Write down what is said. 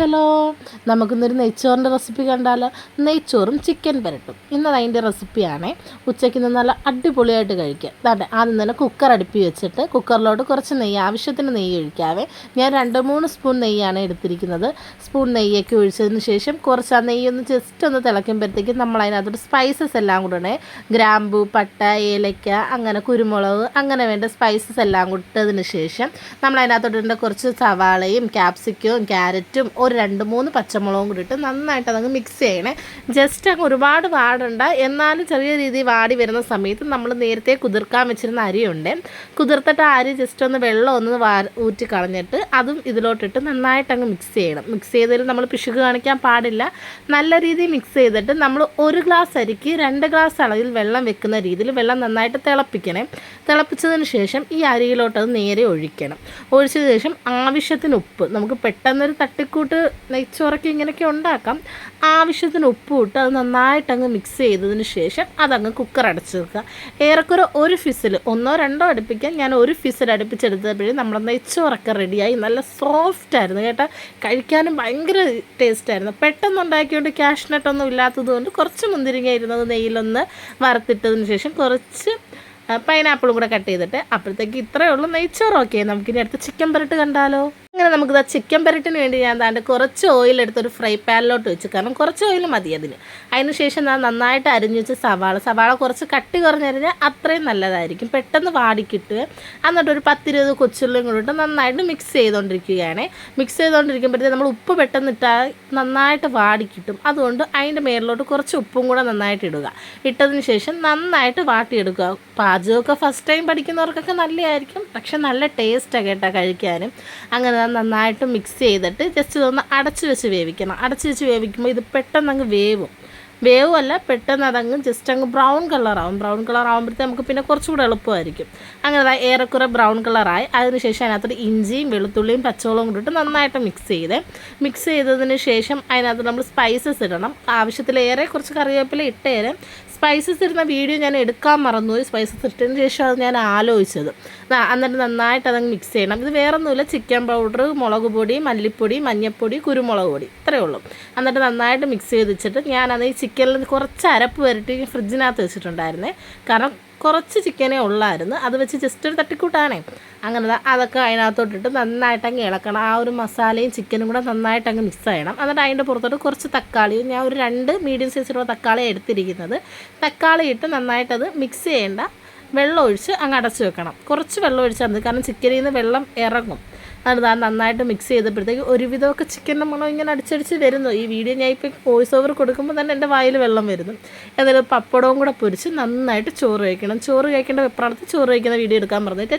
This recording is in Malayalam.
ഹലോ, നമുക്കിന്നൊരു നെയ്ച്ചോറിൻ്റെ റെസിപ്പി കണ്ടാലോ. നെയ്ച്ചോറും ചിക്കൻ പെരട്ടും ഇന്നത് അതിൻ്റെ റെസിപ്പിയാണേ. ഉച്ചയ്ക്ക് നിന്ന് നല്ല അടിപൊളിയായിട്ട് കഴിക്കുക. അതെ, ആദ്യം തന്നെ കുക്കർ അടുപ്പി വെച്ചിട്ട് കുക്കറിലോട്ട് കുറച്ച് നെയ്യ്, ആവശ്യത്തിന് നെയ്യ് ഒഴിക്കാവേ. ഞാൻ 2-3 സ്പൂൺ നെയ്യാണ് എടുത്തിരിക്കുന്നത്. സ്പൂൺ നെയ്യൊക്കെ ഒഴിച്ചതിന് ശേഷം കുറച്ച് ആ നെയ്യൊന്ന് ജസ്റ്റ് ഒന്ന് തിളയ്ക്കുമ്പോഴത്തേക്കും നമ്മൾ അതിനകത്തോട്ട് സ്പൈസസ് എല്ലാം കൂടെ ഗ്രാമ്പു, പട്ട, ഏലക്ക, അങ്ങനെ കുരുമുളക്, അങ്ങനെ വേണ്ട സ്പൈസസ് എല്ലാം കൂട്ടതിന് ശേഷം നമ്മൾ അതിനകത്തോട്ട് കുറച്ച് സവാളയും ക്യാപ്സിക്കവും ക്യാരറ്റും ഒരു 2-3 പച്ചമുളകും കൂടി ഇട്ട് നന്നായിട്ട് അതങ്ങ് മിക്സ് ചെയ്യണേ. ജസ്റ്റ് അങ്ങ് ഒരുപാട് വാടണ്ട, എന്നാലും ചെറിയ രീതിയിൽ വാടി വരുന്ന സമയത്ത് നമ്മൾ നേരത്തെ കുതിർക്കാൻ വെച്ചിരുന്ന അരിയുണ്ട്. കുതിർത്തിട്ട് ആ അരി ജസ്റ്റ് ഒന്ന് വെള്ളം ഒന്ന് ഊറ്റി കളഞ്ഞിട്ട് അതും ഇതിലോട്ടിട്ട് നന്നായിട്ട് അങ്ങ് മിക്സ് ചെയ്യണം. മിക്സ് ചെയ്തതിൽ നമ്മൾ പിശുക്ക് കാണിക്കാൻ പാടില്ല. നല്ല രീതിയിൽ മിക്സ് ചെയ്തിട്ട് നമ്മൾ 1 ഗ്ലാസ് അരിക്ക് 2 ഗ്ലാസ് അളവിൽ വെള്ളം വെക്കുന്ന രീതിയിൽ വെള്ളം നന്നായിട്ട് തിളപ്പിക്കണേ. തിളപ്പിച്ചതിന് ശേഷം ഈ അരിയിലോട്ട് അത് നേരെ ഒഴിക്കണം. ഒഴിച്ചതിന് ശേഷം ആവശ്യത്തിന് ഉപ്പ്, നമുക്ക് പെട്ടെന്നൊരു തട്ടിക്കൂട്ട് നെയ്ച്ചോറൊക്കെ ഇങ്ങനെയൊക്കെ ഉണ്ടാക്കാം. ആവശ്യത്തിന് ഉപ്പ് ഇട്ട് അത് നന്നായിട്ട് അങ്ങ് മിക്സ് ചെയ്തതിന് ശേഷം അതങ്ങ് കുക്കർ അടച്ചു വെക്കുക. ഏറെക്കുറെ 1 ഫിസിൽ 1-2 അടുപ്പിക്കാൻ ഞാൻ 1 ഫിസിൽ അടുപ്പിച്ചെടുത്തപ്പോഴേ നമ്മുടെ നെയ്ച്ചോറൊക്കെ റെഡിയായി. നല്ല സോഫ്റ്റായിരുന്നു കേട്ടോ, കഴിക്കാനും ഭയങ്കര ടേസ്റ്റായിരുന്നു. പെട്ടെന്ന് ഉണ്ടാക്കിയോണ്ട് കാഷ്നട്ടൊന്നും ഇല്ലാത്തതുകൊണ്ട് കുറച്ച് മുന്തിരിങ്ങ ഇരുന്നത് നെയ്യിലൊന്ന് വറുത്തിട്ടതിന് ശേഷം കുറച്ച് പൈനാപ്പിളും കൂടെ കട്ട് ചെയ്തിട്ട് അപ്പോഴത്തേക്ക് ഇത്രയേ ഉള്ളൂ നെയ്ച്ചോറ്. ഓക്കെ, നമുക്കിനി അടുത്ത് ചിക്കൻ പെരട്ട് കണ്ടാലോ. അങ്ങനെ നമുക്കിത് ചിക്കൻ പെരട്ടിന് വേണ്ടി ഞാൻ താണ്ട് കുറച്ച് ഓയിൽ എടുത്തൊരു ഫ്രൈ പാനിലോട്ട് വെച്ച്, കാരണം കുറച്ച് ഓയിൽ മതി അതിന്. അതിന് ശേഷം ഞാൻ നന്നായിട്ട് അരിഞ്ഞ് വെച്ച് സവാള കുറച്ച് കട്ടി കുറഞ്ഞരിഞ്ഞാൽ അത്രയും നല്ലതായിരിക്കും, പെട്ടെന്ന് വാടിക്കിട്ടുക. എന്നിട്ട് ഒരു 10-20 കൊച്ചുള്ളിയും കൂടി ഇട്ട് നന്നായിട്ട് മിക്സ് ചെയ്തുകൊണ്ടിരിക്കുകയാണ്. മിക്സ് ചെയ്തുകൊണ്ടിരിക്കുമ്പോഴത്തേക്ക് നമ്മൾ ഉപ്പ് പെട്ടെന്ന് ഇട്ടാൽ നന്നായിട്ട് വാടിക്കിട്ടും. അതുകൊണ്ട് അതിൻ്റെ മേളിലോട്ട് കുറച്ച് ഉപ്പും കൂടെ നന്നായിട്ട് ഇടുക. ഇട്ടതിന് ശേഷം നന്നായിട്ട് വാട്ടിയെടുക്കുക. പാചകമൊക്കെ ഫസ്റ്റ് ടൈം പഠിക്കുന്നവർക്കൊക്കെ നല്ലതായിരിക്കും, പക്ഷെ നല്ല ടേസ്റ്റാണ് കേട്ടോ കഴിക്കാനും. അങ്ങനെ നന്നായിട്ട് മിക്സ് ചെയ്തിട്ട് ജസ്റ്റ് ഇതൊന്ന് അടച്ച് വെച്ച് വേവിക്കണം. അടച്ച് വെച്ച് വേവിക്കുമ്പോൾ ഇത് പെട്ടെന്ന് അങ്ങ് വേവുമല്ല, പെട്ടെന്ന് അതങ്ങ് ജസ്റ്റ് അങ്ങ് ബ്രൗൺ കളറാവും. ബ്രൗൺ കളറാകുമ്പോഴത്തേക്ക് നമുക്ക് പിന്നെ കുറച്ചുകൂടെ എളുപ്പമായിരിക്കും. അങ്ങനെ ഏറെക്കുറെ ബ്രൗൺ കളറായി. അതിനുശേഷം അതിനകത്തോട്ട് ഇഞ്ചിയും വെളുത്തുള്ളിയും പച്ചമുളകും കൂടിയിട്ട് നന്നായിട്ട് മിക്സ് ചെയ്തതിന് ശേഷം അതിനകത്ത് നമ്മൾ സ്പൈസസ് ഇടണം. ആവശ്യത്തിലേറെ കുറച്ച് കറിവേപ്പില ഇട്ടേരെ. സ്പൈസസ് ഇടുന്ന വീഡിയോ ഞാൻ എടുക്കാൻ മറന്നുപോയി. സ്പൈസസ് ഇട്ടതിന് ശേഷം അത് ഞാൻ ആലോചിച്ചത്. എന്നിട്ട് നന്നായിട്ട് അതങ്ങ് മിക്സ് ചെയ്യണം. ഇത് വേറൊന്നുമില്ല, ചിക്കൻ പൗഡർ, മുളക് പൊടി, മല്ലിപ്പൊടി, മഞ്ഞൾപ്പൊടി, കുരുമുളക് പൊടി, ഇത്രയേ ഉള്ളൂ. എന്നിട്ട് നന്നായിട്ട് മിക്സ് ചെയ്ത് വെച്ചിട്ട് ഞാനത് ഈ ചിക്കനിൽ കുറച്ച് അരപ്പ് വരട്ടി ഫ്രിഡ്ജിനകത്ത് വെച്ചിട്ടുണ്ടായിരുന്നേ. കാരണം കുറച്ച് ചിക്കനേ ഉള്ളായിരുന്നു, അത് വെച്ച് ജസ്റ്റ് ഒരു തട്ടിക്കൂട്ടാണേ. അങ്ങനെ അതൊക്കെ അതിനകത്തോട്ടിട്ട് നന്നായിട്ട് അങ്ങ് ഇളക്കണം. ആ ഒരു മസാലയും ചിക്കനും കൂടെ നന്നായിട്ട് അങ്ങ് മിക്സ് ചെയ്യണം. എന്നിട്ട് അതിൻ്റെ പുറത്തോട്ട് കുറച്ച് തക്കാളിയും, ഞാൻ ഒരു 2 മീഡിയം സൈസിലുള്ള തക്കാളി എടുത്തിരിക്കുന്നത്. തക്കാളി ഇട്ട് നന്നായിട്ടത് മിക്സ് ചെയ്യേണ്ട, വെള്ളം ഒഴിച്ച് അങ്ങ് അടച്ച് വെക്കണം. കുറച്ച് വെള്ളം ഒഴിച്ചാൽ മതി, കാരണം ചിക്കനിൽ നിന്ന് വെള്ളം ഇറങ്ങും. എന്നിട്ട് നന്നായിട്ട് മിക്സ് ചെയ്തപ്പോഴത്തേക്ക് ഒരുവിധമൊക്കെ ചിക്കൻ്റെ മണം ഇങ്ങനെ അടിച്ചടിച്ച് വരുന്നു. ഈ വീഡിയോ ഞാൻ ഇപ്പോൾ വോയിസ് ഓവർ കൊടുക്കുമ്പോൾ തന്നെ എൻ്റെ വായിൽ വെള്ളം വരുന്നു. എന്നിട്ട് പപ്പടവും കൂടെ പൊരിച്ച് നന്നായിട്ട് ചോറ് കഴിക്കണം. ചോറ് കഴിക്കേണ്ട വെപ്രാളത്തിൽ ചോറ് കഴിക്കുന്ന വീഡിയോ എടുക്കാൻ പറഞ്ഞിട്ട്